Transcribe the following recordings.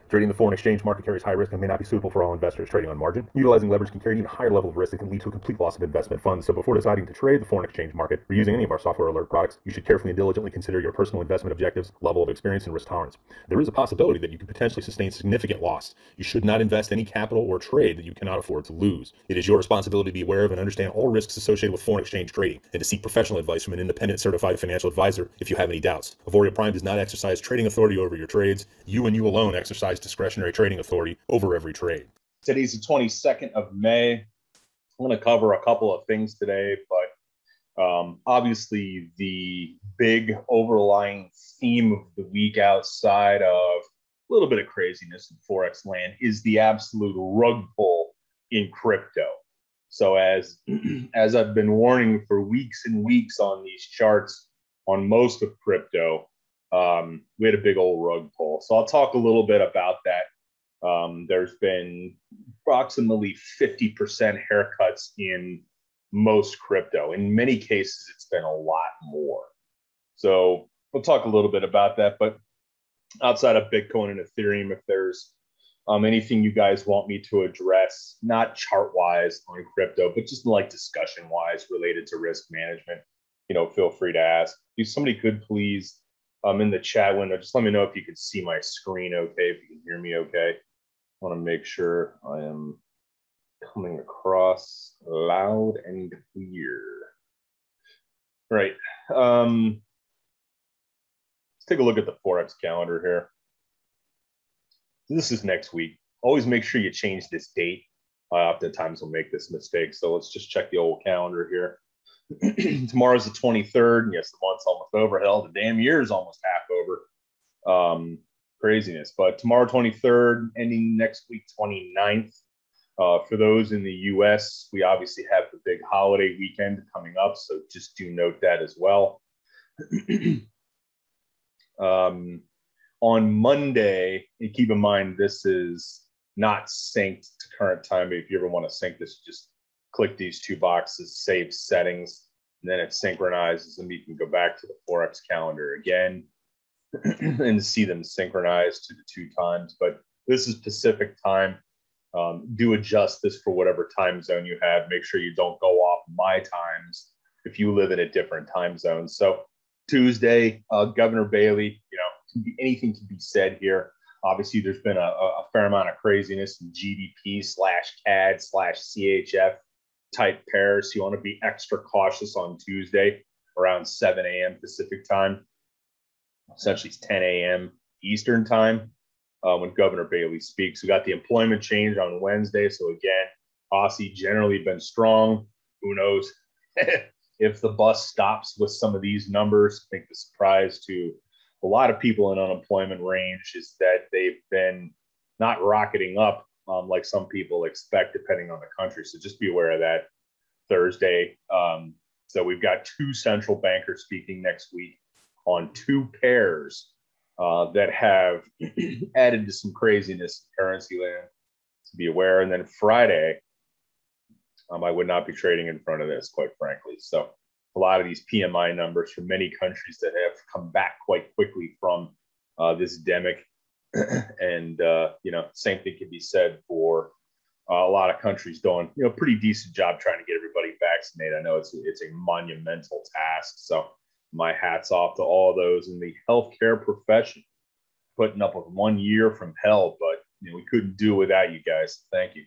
Trading the foreign exchange market carries high risk and may not be suitable for all investors trading on margin. Utilizing leverage can carry an even higher level of risk that can lead to a complete loss of investment funds. So before deciding to trade the foreign exchange market or using any of our software alert products, you should carefully and diligently consider your personal investment objectives, level of experience, and risk tolerance. There is a possibility that you could potentially sustain significant loss. You should not invest any capital or trade that you cannot afford to lose. It is your responsibility to be aware of and understand all risks associated with foreign exchange trading and to seek professional advice from an independent certified financial advisor if you have any doubts. Auvoria Prime does not exercise trading authority over your trades. You and you alone exercise discretionary trading authority over every trade. Today's the 22nd of May. I'm going to cover a couple of things today, but obviously the big overlying theme of the week outside of a little bit of craziness in Forex land is the absolute rug pull in crypto. So as I've been warning for weeks and weeks on these charts on most of crypto, we had a big old rug pull. So I'll talk a little bit about that. There's been approximately 50% haircuts in most crypto. In many cases, it's been a lot more. So we'll talk a little bit about that. But outside of Bitcoin and Ethereum, if there's anything you guys want me to address, not chart-wise on crypto, but just like discussion-wise related to risk management, feel free to ask. If somebody could please, in the chat window, just let me know if you could see my screen okay, if you can hear me okay. I want to make sure I am coming across loud and clear. Right. Let's take a look at the Forex calendar here. This is next week. Always make sure you change this date. Oftentimes we'll make this mistake. So let's just check the old calendar here. Tomorrow's the 23rd. Yes, the month's almost over. Hell, the damn year is almost half over. Craziness. But tomorrow, 23rd, ending next week, 29th. For those in the US, we obviously have the big holiday weekend coming up. So just do note that as well. On Monday, and keep in mind, this is not synced to current time. But if you ever want to sync this, just click these two boxes, save settings, and then it synchronizes, and you can go back to the Forex calendar again and see them synchronized to the two times. But this is Pacific time. Do adjust this for whatever time zone you have. Make sure you don't go off my times if you live in a different time zone. So Tuesday, Governor Bailey, anything can be said here. Obviously, there's been a fair amount of craziness in GBP/CAD/CHF type pairs. So you want to be extra cautious on Tuesday around 7 a.m. Pacific time. Essentially, it's 10 a.m. Eastern time when Governor Bailey speaks. We got the employment change on Wednesday. So again, Aussie generally been strong. Who knows if the bus stops with some of these numbers? I think the surprise to a lot of people in unemployment range is that they've been not rocketing up like some people expect, depending on the country. So just be aware of that Thursday. So we've got two central bankers speaking next week on two pairs that have added to some craziness in currency land, to be aware. And then Friday, I would not be trading in front of this, quite frankly. So a lot of these PMI numbers from many countries that have come back quite quickly from this demic. And, same thing can be said for a lot of countries doing, pretty decent job trying to get everybody vaccinated. I know it's a monumental task. So my hat's off to all those in the healthcare profession, putting up with 1 year from hell, but we couldn't do it without you guys. Thank you.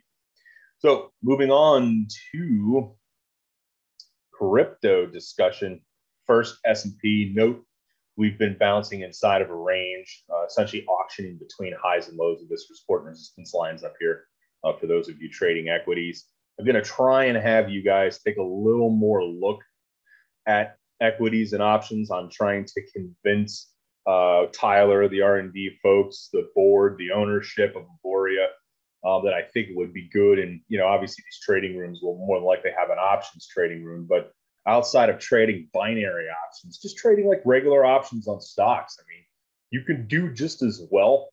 So moving on to crypto discussion. First, S&P. Note, we've been bouncing inside of a range, essentially auctioning between highs and lows of this support and resistance lines up here for those of you trading equities. I'm going to try and have you guys take a little more look at equities and options. I'm trying to convince Tyler, the R&D folks, the board, the ownership of Auvoria, that I think it would be good. And, obviously these trading rooms will more than likely have an options trading room, but outside of trading binary options, just trading like regular options on stocks. I mean, you can do just as well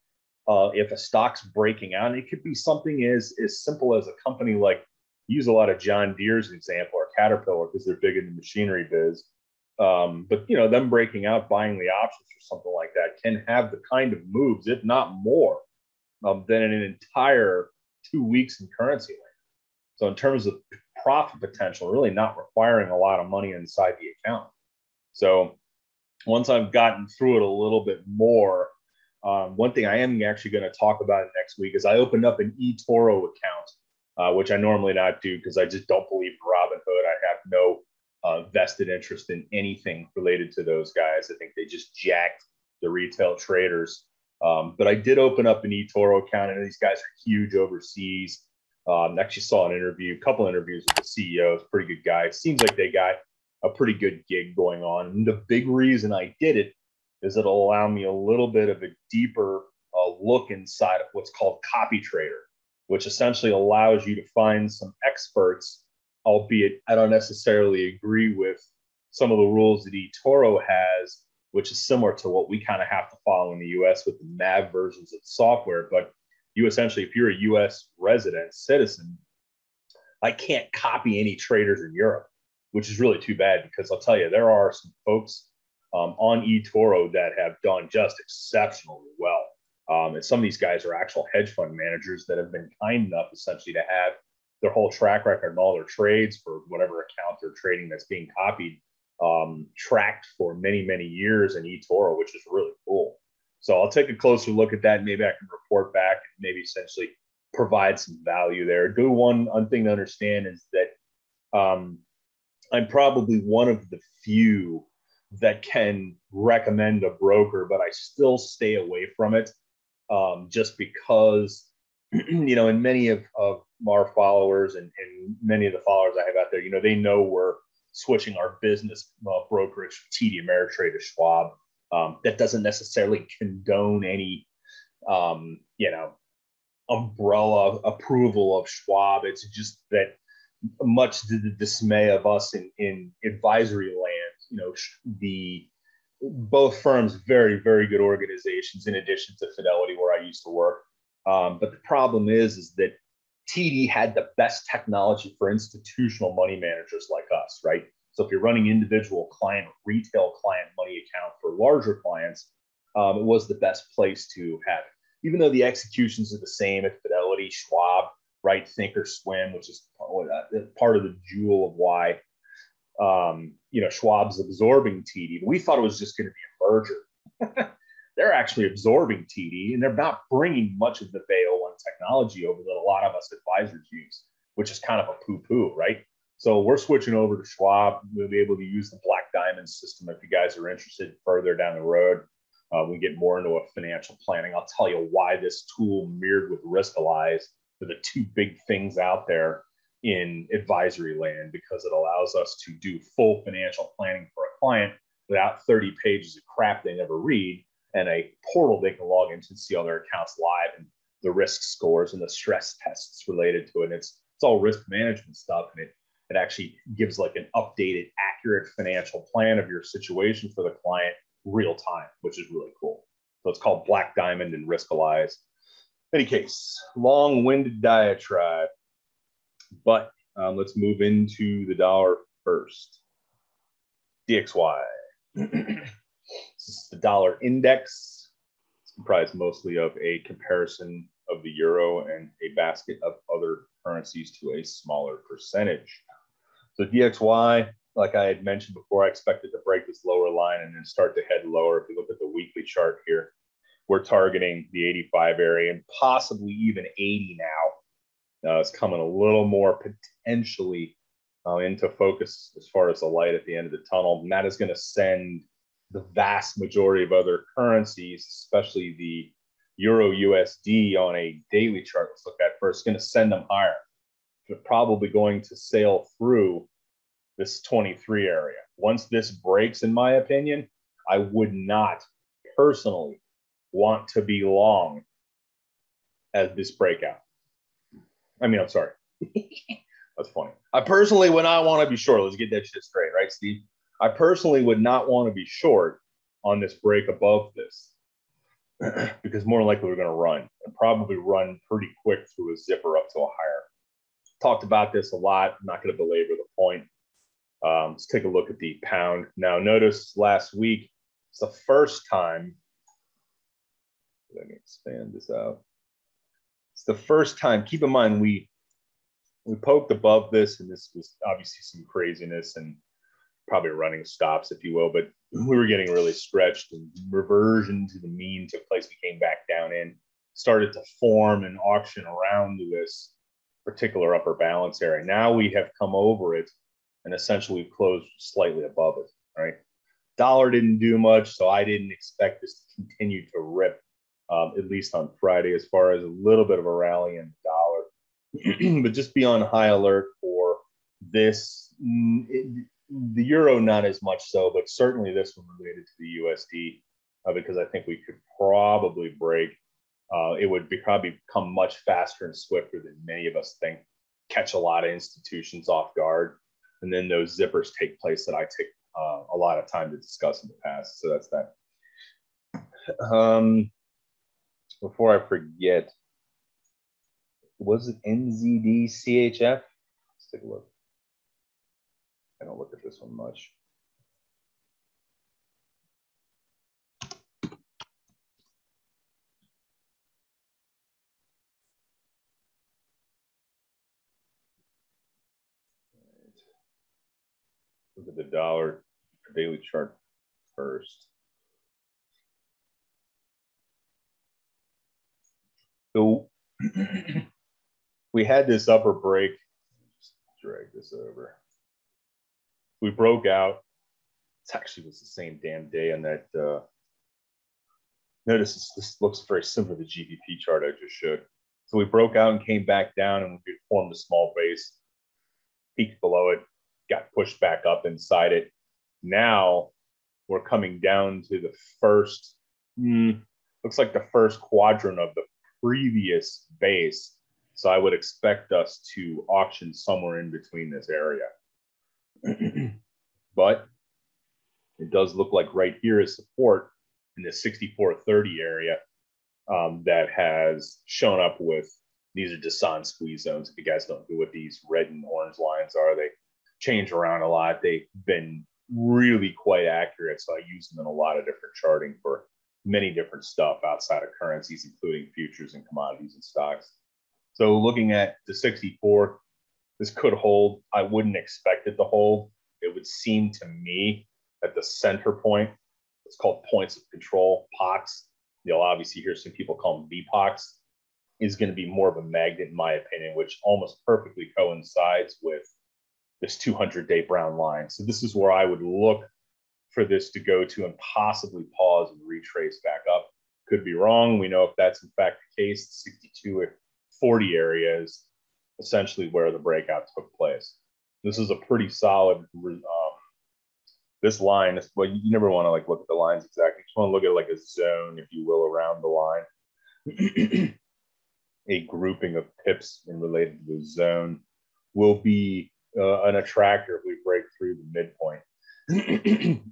if a stock's breaking out. And it could be something as simple as a company like use a lot of John Deere's example or Caterpillar because they're big in the machinery biz. But you know, them breaking out, buying the options or something like that can have the kind of moves, if not more, than an entire 2 weeks in currency land. So in terms of profit potential, really not requiring a lot of money inside the account. So once I've gotten through it a little bit more, one thing I am actually going to talk about next week is I opened up an eToro account, which I normally not do because I just don't believe in Robinhood. I have no vested interest in anything related to those guys. I think they just jacked the retail traders. But I did open up an eToro account, and these guys are huge overseas. Actually saw a couple interviews with the CEO. It's a pretty good guy. Seems like they got a pretty good gig going on. And the big reason I did it is it'll allow me a little bit of a deeper look inside of what's called copy trader, which essentially allows you to find some experts, albeit I don't necessarily agree with some of the rules that eToro has, which is similar to what we kind of have to follow in the US with the MAV versions of software. But you essentially, if you're a US resident citizen, I can't copy any traders in Europe, which is really too bad because I'll tell you, there are some folks on eToro that have done just exceptionally well. And some of these guys are actual hedge fund managers that have been kind enough essentially to have their whole track record and all their trades for whatever account they're trading that's being copied tracked for many, many years in eToro, which is really cool. So I'll take a closer look at that. Maybe I can report back and maybe essentially provide some value there. One thing to understand is that I'm probably one of the few that can recommend a broker, but I still stay away from it just because, you know, and many of our followers and many of the followers I have out there, you know, they know we're switching our business brokerage from TD Ameritrade to Schwab. That doesn't necessarily condone any, you know, umbrella approval of Schwab. It's just that much to the dismay of us in advisory land, you know, both firms, very, very good organizations in addition to Fidelity, where I used to work. But the problem is that TD had the best technology for institutional money managers like us, right? So if you're running individual client, retail client money account for larger clients, it was the best place to have it. Even though the executions are the same at Fidelity, Schwab, right? Think or swim, which is part of the jewel of why, you know, Schwab's absorbing TD. But we thought it was just going to be a merger. They're actually absorbing TD, and they're not bringing much of the Bay01 technology over that a lot of us advisors use, which is kind of a poo-poo, right? So we're switching over to Schwab. We'll be able to use the Black Diamond system if you guys are interested further down the road. We get more into a financial planning. I'll tell you why this tool mirrored with Riskalyze are the two big things out there in advisory land, because it allows us to do full financial planning for a client without 30 pages of crap they never read, and a portal they can log into and see all their accounts live and the risk scores and the stress tests related to it. And it's all risk management stuff, and it actually gives like an updated, accurate financial plan of your situation for the client real time, which is really cool. So it's called Black Diamond and Riskalyze. In any case, long-winded diatribe, but let's move into the dollar first. DXY. This is the dollar index. It's comprised mostly of a comparison of the euro and a basket of other currencies to a smaller percentage. So DXY, like I had mentioned before, I expected to break this lower line and then start to head lower. If you look at the weekly chart here, we're targeting the 85 area and possibly even 80 now. It's coming a little more potentially into focus as far as the light at the end of the tunnel. And that is going to send the vast majority of other currencies, especially the Euro USD on a daily chart, let's look at first, going to send them higher. They're probably going to sail through this 23 area. Once this breaks, in my opinion, I would not personally want to be long at this breakout. I mean, I'm sorry. That's funny. I personally would not want to be short. Let's get that shit straight, right, Steve? I personally would not want to be short on this break above this because more than likely we're going to run and probably run pretty quick through a zipper up to a higher talked about this a lot. I'm not going to belabor the point. Let's take a look at the pound. Now, notice last week, it's the first time. Let me expand this out. It's the first time. Keep in mind, we poked above this, and this was obviously some craziness and probably running stops, if you will, but we were getting really stretched, and reversion to the mean took place. We came back down in, started to form an auction around this particular upper balance area. Now we have come over it, and essentially we've closed slightly above it, right? Dollar didn't do much, so I didn't expect this to continue to rip, at least on Friday, as far as a little bit of a rally in the dollar. But just be on high alert for this. The euro, not as much so, but certainly this one related to the USD, because I think we could probably break. It would probably become much faster and swifter than many of us think, catch a lot of institutions off guard, and then those zippers take place that I take a lot of time to discuss in the past. So that's that. Before I forget, was it NZD CHF? Let's take a look. I don't look at this one much. Look at the dollar daily chart first. So we had this upper break. Just drag this over. We broke out. It actually was the same damn day on that. Notice this looks very similar to the GBP chart I just showed. So we broke out and came back down, and we formed a small base, peaked below it, got pushed back up inside it. Now we're coming down to the first, looks like the first quadrant of the previous base. So I would expect us to auction somewhere in between this area. But it does look like right here is support in the 64.30 area that has shown up with, these are Descent squeeze zones. If you guys don't know what these red and orange lines are, they change around a lot. They've been really quite accurate. So I use them in a lot of different charting for many different stuff outside of currencies, including futures and commodities and stocks. So looking at the 64, this could hold. I wouldn't expect it to hold. It would seem to me at the center point, it's called points of control, POCs. You'll obviously hear some people call them VPOCs, is going to be more of a magnet, in my opinion, which almost perfectly coincides with this 200-day brown line. So this is where I would look for this to go to and possibly pause and retrace back up. Could be wrong. We know if that's in fact the case, the 62.40 area is essentially where the breakout took place. This is a pretty solid, this line, well, you never want to like look at the lines exactly. You just want to look at like a zone, if you will, around the line. A grouping of pips in related to the zone will be an attractor if we break through the midpoint.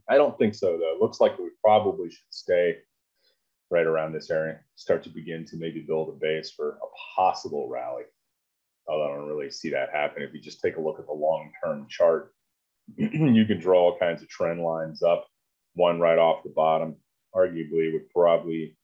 I don't think so, though. It looks like we probably should stay right around this area, start to begin to maybe build a base for a possible rally. Although I don't really see that happen. If you just take a look at the long-term chart, you can draw all kinds of trend lines up, one right off the bottom. Arguably would probably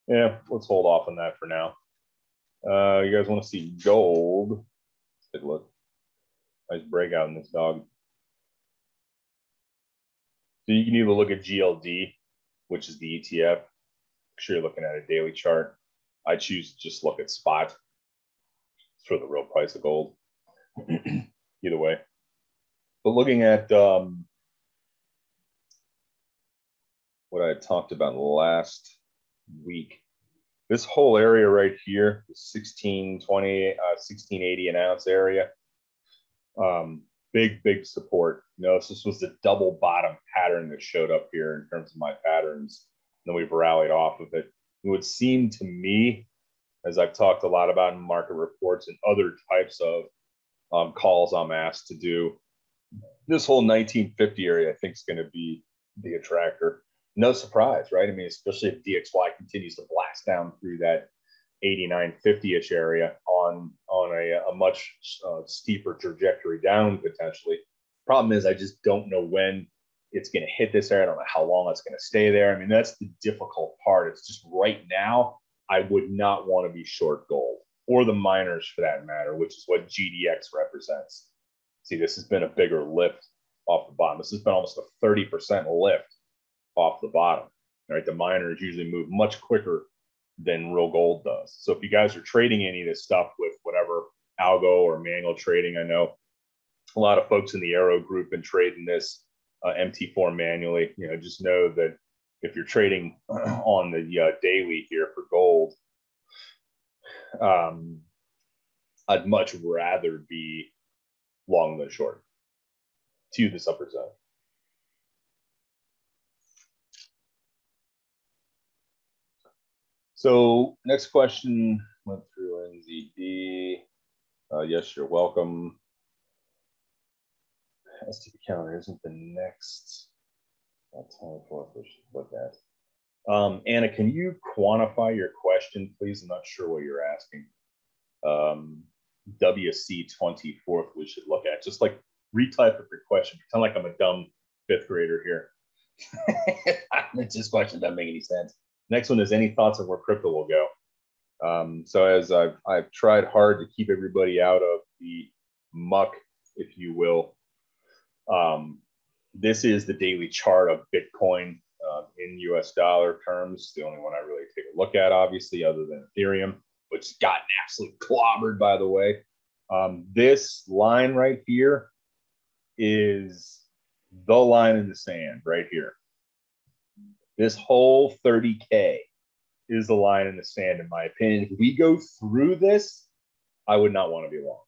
yeah, let's hold off on that for now. You guys want to see gold? Let's take a look. Nice breakout in this dog. So you can either look at GLD, which is the ETF. Make sure you're looking at a daily chart. I choose to just look at spot for the real price of gold. Either way. But looking at what I talked about last week, this whole area right here, the 1620, 1680 an ounce area, big support. You know, this was the double bottom pattern that showed up here in terms of my patterns. And then we've rallied off of it. It would seem to me, as I've talked a lot about in market reports and other types of calls I'm asked to do, this whole 1950 area I think is going to be the attractor. No surprise, right? I mean, especially if DXY continues to blast down through that 89.50-ish area on a much steeper trajectory down potentially. Problem is, I just don't know when it's going to hit this area. I don't know how long it's going to stay there. I mean, that's the difficult part. It's just right now, I would not want to be short gold or the miners for that matter, which is what GDX represents. See, this has been a bigger lift off the bottom. This has been almost a 30% lift off the bottom, right? The miners usually move much quicker than real gold does. So if you guys are trading any of this stuff with whatever algo or manual trading, I know a lot of folks in the Arrow group been trading this MT4 manually. You know, just know that if you're trading on the daily here for gold, I'd much rather be long than short to this upper zone. So next question went through NZD. Yes, you're welcome. STP calendar isn't the next 24th we should look at. Anna, can you quantify your question, please? I'm not sure what you're asking. WC 24th we should look at. Just like retype of your question. Pretend like I'm a dumb fifth grader here. This question doesn't make any sense. Next one is any thoughts on where crypto will go? So as I've tried hard to keep everybody out of the muck, if you will, this is the daily chart of Bitcoin in US dollar terms. The only one I really take a look at, obviously, other than Ethereum, which has gotten absolutely clobbered, by the way. This line right here is the line in the sand right here. This whole 30K is the line in the sand, in my opinion. If we go through this, I would not want to be long.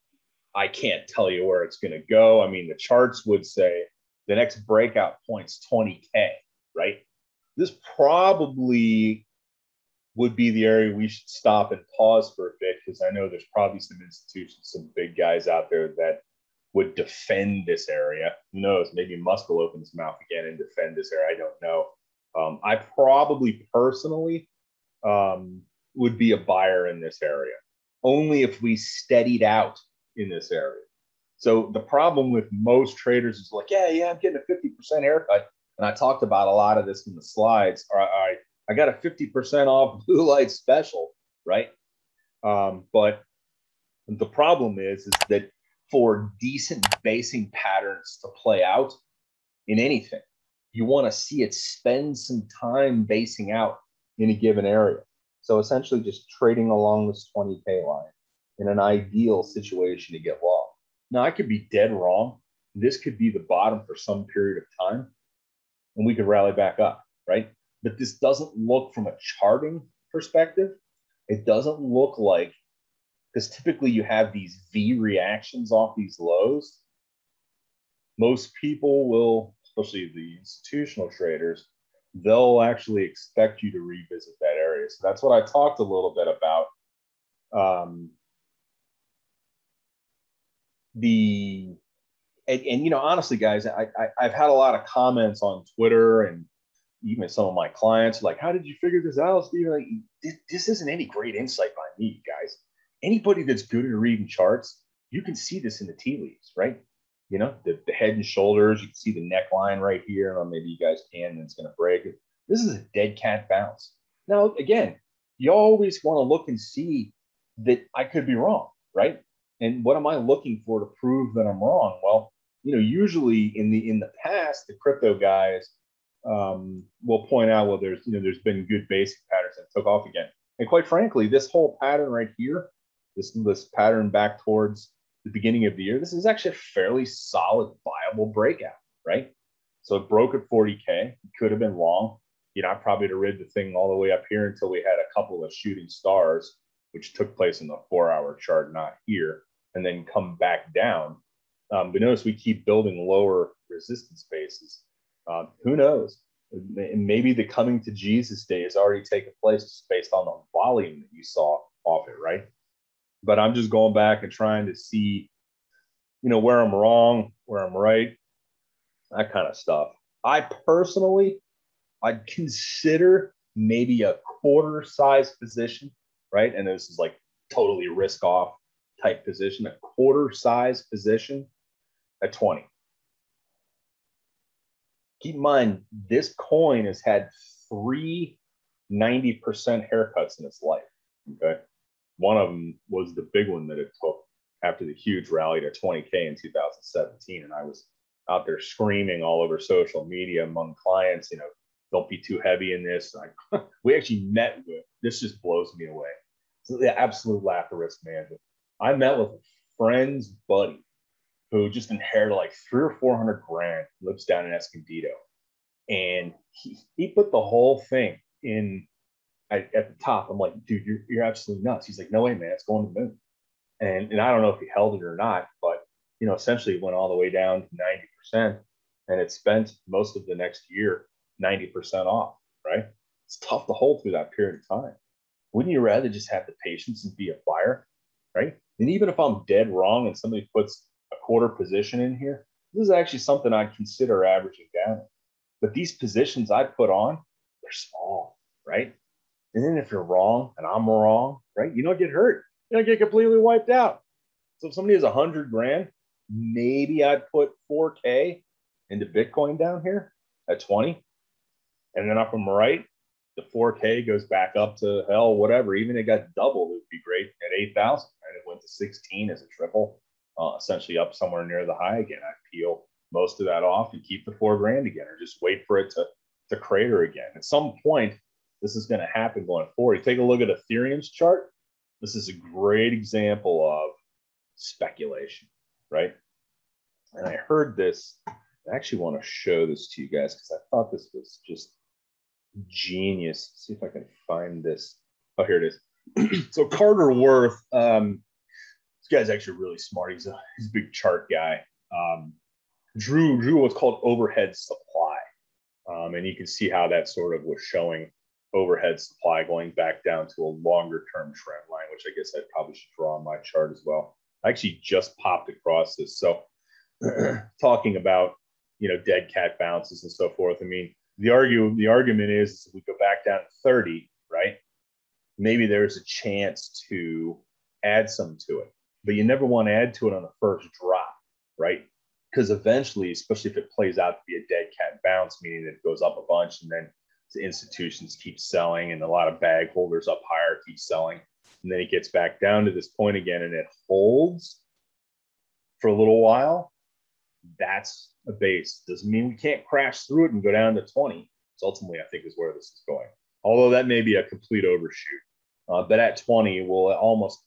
I can't tell you where it's going to go. I mean, the charts would say the next breakout point's 20K, right? This probably would be the area we should stop and pause for a bit, because I know there's probably some institutions, some big guys out there that would defend this area. Who knows? Maybe Musk will open his mouth again and defend this area. I don't know. I probably personally would be a buyer in this area, only if we steadied out in this area. So the problem with most traders is like, yeah, I'm getting a 50% haircut. And I talked about a lot of this in the slides. I got a 50% off blue light special, right? But the problem is that for decent basing patterns to play out in anything, you want to see it spend some time basing out in a given area. So essentially just trading along this 20K line in an ideal situation to get long. Now, I could be dead wrong. This could be the bottom for some period of time, and we could rally back up, right? But this doesn't look, from a charting perspective, it doesn't look like, because typically you have these V reactions off these lows. Most people will, especially the institutional traders, they'll actually expect you to revisit that area. So that's what I talked a little bit about. And you know, honestly, guys, I've had a lot of comments on Twitter, and even some of my clients like, how did you figure this out, Steve? Like, this isn't any great insight by me, guys. Anybody that's good at reading charts, you can see this in the tea leaves, right? You know, the head and shoulders, you can see the neckline right here, or maybe you guys can, and it's going to break it. This is a dead cat bounce. Now, again, you always want to look and see that I could be wrong, right? And what am I looking for to prove that I'm wrong? Well, you know, usually in the past, the crypto guys will point out, well, there's been good basic patterns that took off again. And quite frankly, this whole pattern right here, this pattern back towards the beginning of the year, this is actually a fairly solid, viable breakout, right? So it broke at 40K. It could have been long. You know, I probably would have rid the thing all the way up here until we had a couple of shooting stars, which took place in the 4-hour chart, not here, and then come back down. But notice we keep building lower resistance bases. Who knows? Maybe the coming to Jesus day has already taken place just based on the volume that you saw off it, right? But I'm just going back and trying to see, where I'm wrong, where I'm right, that kind of stuff. I personally, I'd consider maybe a quarter size position, right? And this is like totally risk off type position, a quarter size position at 20. Keep in mind, this coin has had 3 90% haircuts in its life. Okay. One of them was the big one that it took after the huge rally to 20K in 2017. And I was out there screaming all over social media among clients, don't be too heavy in this. We actually met with, this just blows me away. So the absolute lack of risk management. I met with a friend's buddy who just inherited like 300 or 400 grand, lives down in Escondido. And he put the whole thing in at the top. I'm like, dude, you're absolutely nuts. He's like, no way, man, it's going to the moon. And I don't know if he held it or not, but essentially it went all the way down to 90%, and it spent most of the next year 90% off, right? It's tough to hold through that period of time. Wouldn't you rather just have the patience and be a buyer, right? And even if I'm dead wrong and somebody puts a quarter position in here, this is actually something I'd consider averaging down. But these positions I put on, they're small, right? And then if you're wrong and I'm wrong, right, you don't get hurt. You don't get completely wiped out. So if somebody has 100 grand, maybe I'd put 4K into Bitcoin down here at 20. And then up on the right, the 4K goes back up to hell, whatever. Even it got doubled, it would be great at 8,000. And it went to 16 as a triple, essentially up somewhere near the high again. I'd peel most of that off and keep the 4 grand again, or just wait for it to crater again. At some point, this is going to happen going forward. You take a look at Ethereum's chart. This is a great example of speculation, right? And I heard this. I actually want to show this to you guys because I thought this was just genius. Let's see if I can find this. Oh, here it is. So Carter Worth, this guy's actually really smart. He's a big chart guy. Drew what's called overhead supply. And you can see how that sort of was showing overhead supply going back down to a longer term trend line, which I guess I probably should draw on my chart as well. I actually just popped across this. So talking about, dead cat bounces and so forth. I mean, the argument is if we go back down to 30, right? Maybe there's a chance to add some to it, but you never want to add to it on the first drop, right? Because eventually, especially if it plays out to be a dead cat bounce, meaning that it goes up a bunch and then the institutions keep selling and a lot of bag holders up higher keep selling. And then it gets back down to this point again and it holds for a little while. That's a base. Doesn't mean we can't crash through it and go down to 20. So ultimately, I think is where this is going. Although that may be a complete overshoot. But at 20, we'll almost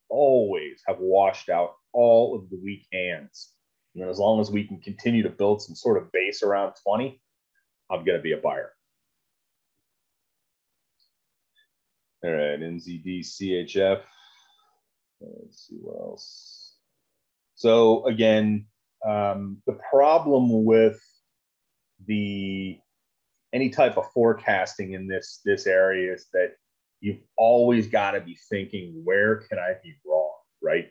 always have washed out all of the weak hands. And as long as we can continue to build some sort of base around 20, I'm going to be a buyer. All right, NZD, CHF. Let's see what else. So again, the problem with any type of forecasting in this area is that you've always got to be thinking, where can I be wrong, right?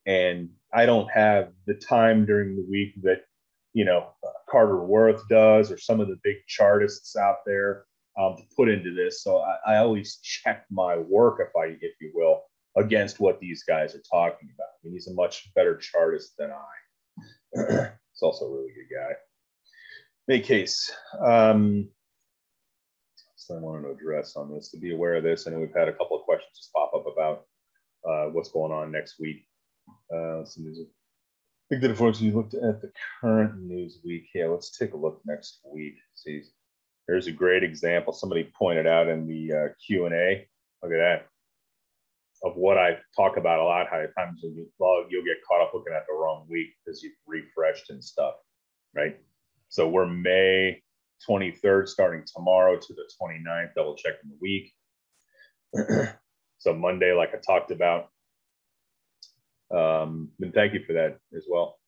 And I don't have the time during the week that Carter Worth does, or some of the big chartists out there, to put into this. So I always check my work, if you will, against what these guys are talking about. I mean, he's a much better chartist than I. He's also a really good guy. In any case, so I wanted to address on this, to be aware of this. I know we've had a couple of questions just pop up about what's going on next week. Some news. I think that unfortunately you looked at the current news week. Yeah, let's take a look next week. See, there's a great example. Somebody pointed out in the Q&A. Look at that. Of what I talk about a lot, how times you'll get caught up looking at the wrong week because you've refreshed and stuff, right? So we're May 23rd starting tomorrow to the 29th, double checking the week. So Monday, like I talked about, and thank you for that as well.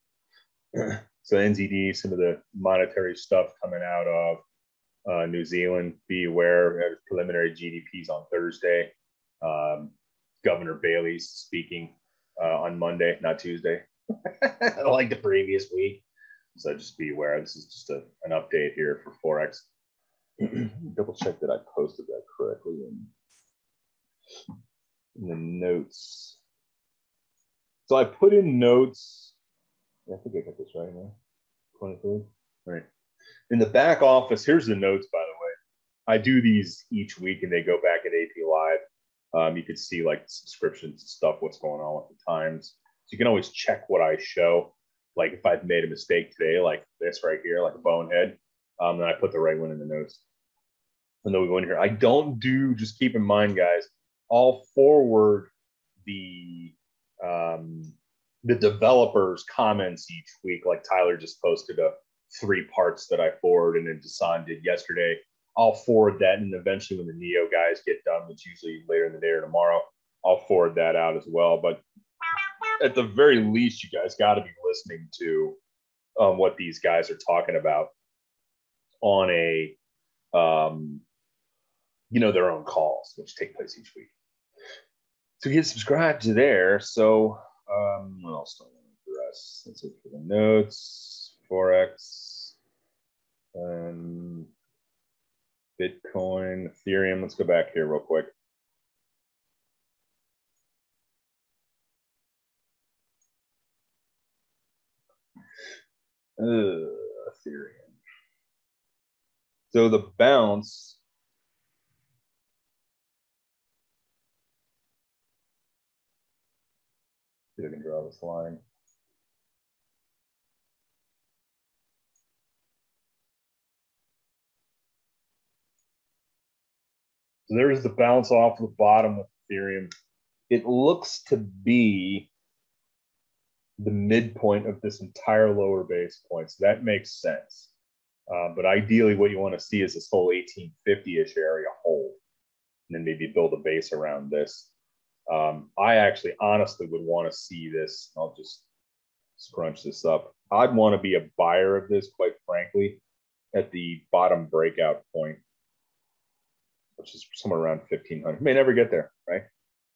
So NZD, some of the monetary stuff coming out of New Zealand. Be aware, preliminary GDPs on Thursday. Governor Bailey's speaking on Monday, not Tuesday, like the previous week. So just be aware. This is just an update here for Forex. Double check that I posted that correctly in the notes. So I put in notes. I think I got this right now. 23. All right. In the back office, here's the notes, by the way. I do these each week and they go back at AP Live. You can see like subscriptions and stuff, what's going on with the times. So you can always check what I show. Like if I've made a mistake today, like this right here, like a bonehead, then I put the right one in the notes. And then we go in here. I don't do, just keep in mind, guys, I'll forward the developers' comments each week. Like Tyler just posted 3 parts that I forwarded and Dasan did yesterday. I'll forward that, and eventually when the Neo guys get done, which usually later in the day or tomorrow, I'll forward that out as well. But at the very least, you guys got to be listening to what these guys are talking about on a, their own calls, which take place each week. So get subscribed to there. So what else do I want to address? That's it for the notes, Forex, Bitcoin, Ethereum. Let's go back here real quick. Ethereum. So the bounce. See if I can draw this line. So there's the bounce off the bottom of Ethereum. It looks to be the midpoint of this entire lower base point. So that makes sense. But ideally, what you want to see is this whole 1850-ish area hold, and then maybe build a base around this. I actually honestly would want to see this. I'll just scrunch this up. I'd want to be a buyer of this, quite frankly, at the bottom breakout point, which is somewhere around 1500. May never get there, right?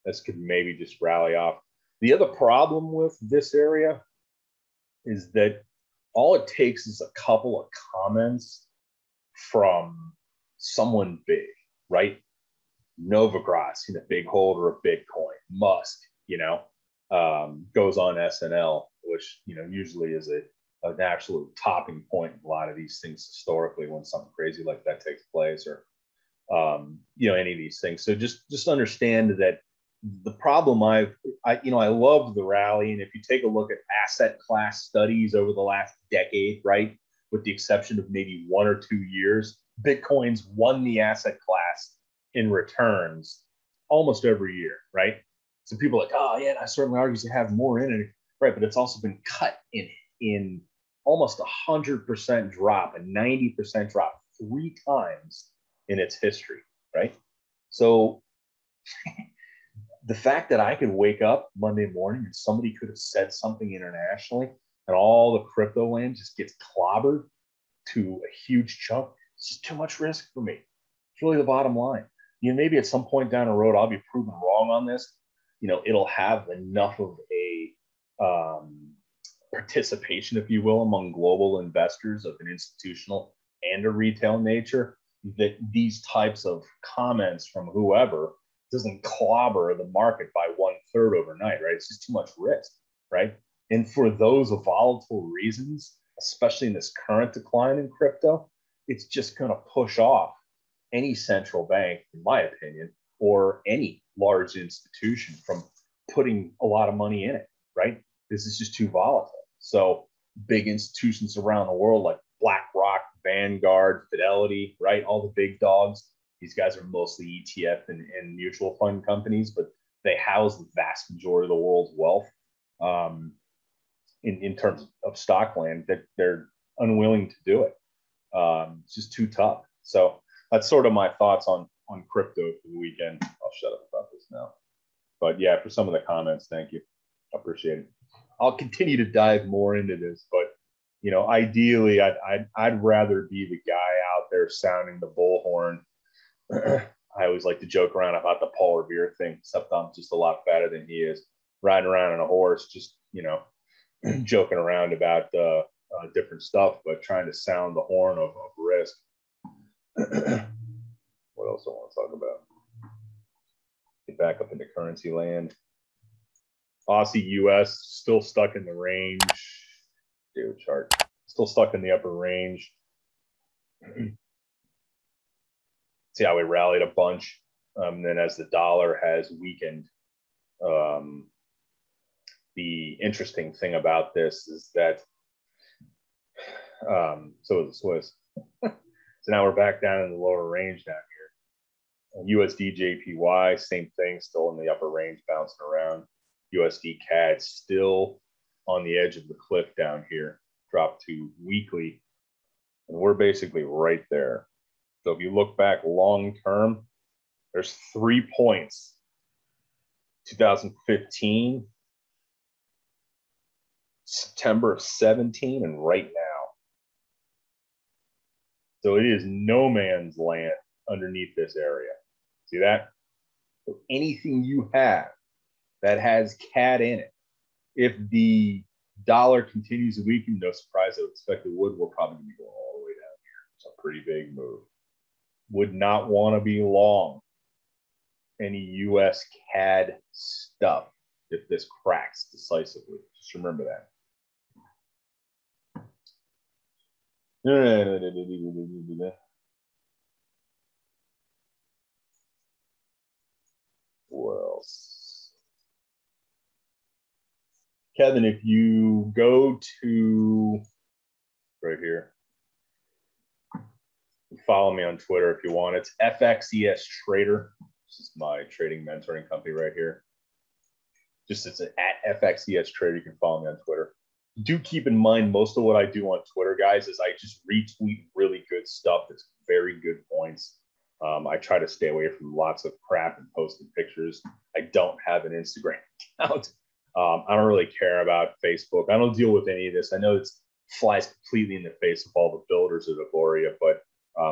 This could maybe just rally off. The other problem with this area is that all it takes is a couple of comments from someone big, right? Novogratz, the big holder of Bitcoin, Musk, goes on SNL, which, usually is an absolute topping point in a lot of these things historically when something crazy like that takes place, or, any of these things. So just understand that the problem I love the rally. And if you take a look at asset class studies over the last decade, right, with the exception of maybe 1 or 2 years, Bitcoin's won the asset class in returns almost every year, right? So people are like, oh yeah, I certainly argue to have more in it, right? But it's also been cut in almost 100% drop, a 90% drop 3 times in its history, right? So the fact that I could wake up Monday morning and somebody could have said something internationally and all the crypto land just gets clobbered to a huge chunk, it's just too much risk for me. It's really the bottom line. Maybe at some point down the road, I'll be proven wrong on this. It'll have enough of a participation, if you will, among global investors of an institutional and a retail nature that these types of comments from whoever doesn't clobber the market by 1/3 overnight, right? It's just too much risk, right? And for those volatile reasons, especially in this current decline in crypto, it's just going to push off any central bank, in my opinion, or any large institution from putting a lot of money in it, right? This is just too volatile. So big institutions around the world like BlackRock, Vanguard, Fidelity, right? All the big dogs. These guys are mostly ETF and mutual fund companies, but they house the vast majority of the world's wealth in terms of stock land, that they're unwilling to do it. It's just too tough. So that's sort of my thoughts on crypto for the weekend. I'll shut up about this now. But yeah, for some of the comments, thank you. I appreciate it. I'll continue to dive more into this, but you know, ideally, I'd rather be the guy out there sounding the bullhorn. I always like to joke around about the Paul Revere thing, except I'm just a lot fatter than he is, riding around on a horse, just, you know, joking around about different stuff, but trying to sound the horn of risk. What else I want to talk about? Get back up into currency land. Aussie US still stuck in the range. Do a chart. Still stuck in the upper range. See how we rallied a bunch. Then as the dollar has weakened, the interesting thing about this is that so is the Swiss. So now we're back down in the lower range down here. USD JPY, same thing, still in the upper range, bouncing around. USD CAD still on the edge of the cliff down here, dropped to weekly, and we're basically right there. So if you look back long term, there's 3 points. 2015, September of 17, and right now. So it is no man's land underneath this area. See that? So anything you have that has CAD in it, if the dollar continues to weaken, no surprise, I would expect it would. We're probably going to be going all the way down here. It's a pretty big move. Would not want to be long any US CAD stuff if this cracks decisively. Just remember that. What else? Kevin, if you go to right here, follow me on Twitter if you want. It's FXES Trader. This is my trading mentoring company right here. Just it's at FXES Trader. You can follow me on Twitter. Do keep in mind, most of what I do on Twitter, guys, is I just retweet really good stuff. That's very good points. I try to stay away from lots of crap and posting pictures. I don't have an Instagram account. I don't really care about Facebook. I don't deal with any of this. I know it flies completely in the face of all the builders of Auvoria, but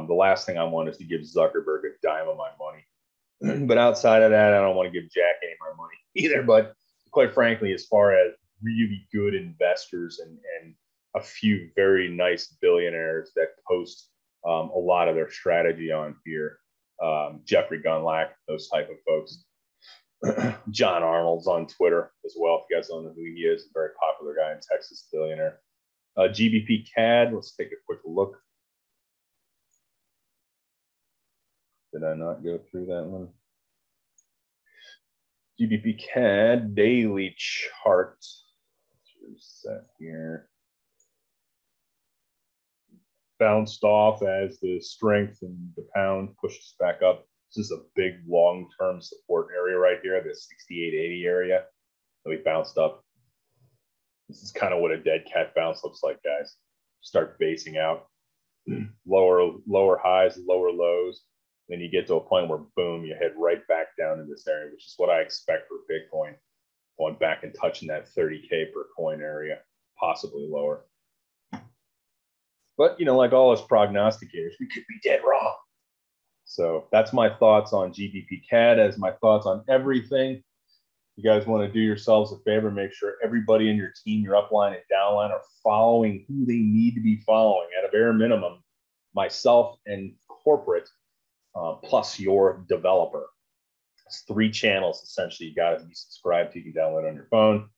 the last thing I want is to give Zuckerberg a dime of my money. But outside of that, I don't want to give Jack any of my money either. But quite frankly, as far as really good investors and a few very nice billionaires that post a lot of their strategy on here, Jeffrey Gunlack, those type of folks. John Arnold's on Twitter as well. If you guys don't know who he is, a very popular guy in Texas, billionaire. GBP CAD, let's take a quick look. Did I not go through that one? GBP CAD daily chart. Let's reset here. Bounced off as the strength in the pound pushes back up. This is a big long-term support area right here, the 68.80 area that we bounced up. This is kind of what a dead cat bounce looks like, guys. Start basing out. Lower highs, lower lows. Then you get to a point where, boom, you head right back down in this area, which is what I expect for Bitcoin. Going back and touching that 30K per coin area, possibly lower. But, you know, like all us prognosticators, we could be dead wrong. So that's my thoughts on GBP CAD, as my thoughts on everything. You guys want to do yourselves a favor, make sure everybody in your team, your upline and downline, are following who they need to be following at a bare minimum, myself and corporate, plus your developer. It's 3 channels essentially you got to be subscribed to. You can download on your phone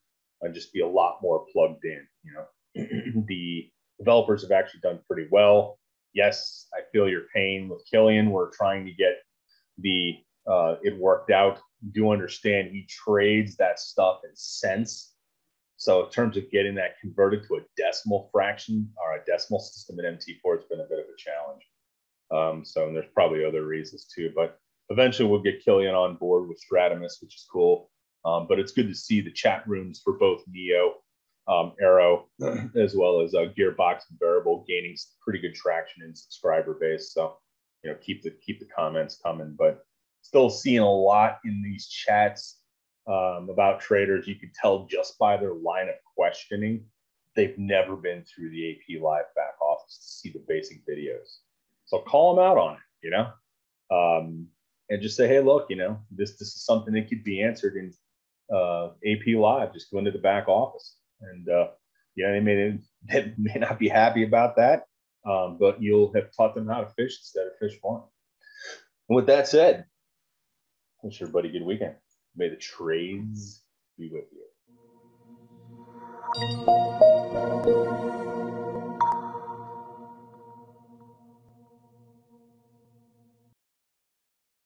and just be a lot more plugged in. You know, the developers have actually done pretty well. Yes, I feel your pain with Killian. We're trying to get the it worked out. Do understand he trades that stuff in cents. So in terms of getting that converted to a decimal fraction or a decimal system at MT4, it's been a bit of a challenge. So and there's probably other reasons too, but eventually we'll get Killian on board with Stratimus, which is cool. But it's good to see the chat rooms for both Neo, Arrow, as well as Gearbox and Variable gaining some pretty good traction in subscriber base. So, you know, keep the comments coming, but still seeing a lot in these chats about traders. You can tell just by their line of questioning they've never been through the AP Live back office to see the basic videos. So call them out on it, you know, and just say, hey, look, you know, this is something that could be answered in AP Live. Just go into the back office, and yeah, they may not be happy about that, but you'll have taught them how to fish instead of fish for them. And with that said, wish everybody a good weekend. May the trades be with you.